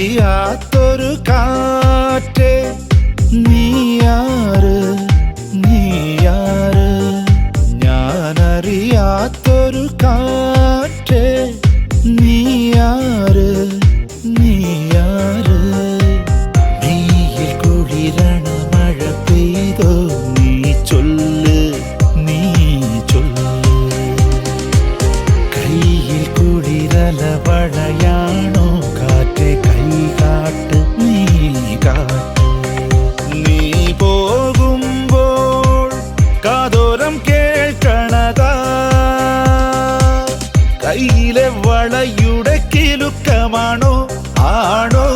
ഞാനറിയാത്തൊരു കാറ്റേ നീയാറ് നീയാറ് ഞാനറിയാത്തൊരു കാറ്റേ നീയാറ് നീയാറ് നീയിൽ കുളിരണ മഴ പെയ്തോ നീ ചൊല്ല് നീ ചൊല്ല് കയ്യിൽ കുളിരല വളയാണോ കാറ്റ് കൈ കാട്ട് നീ കാട്ട് നീ പോകുമ്പോൾ കാതോരം കേൾക്കണതാ കയ്യിലെ വളയുടെ കിലുക്കമാണോ ആണോ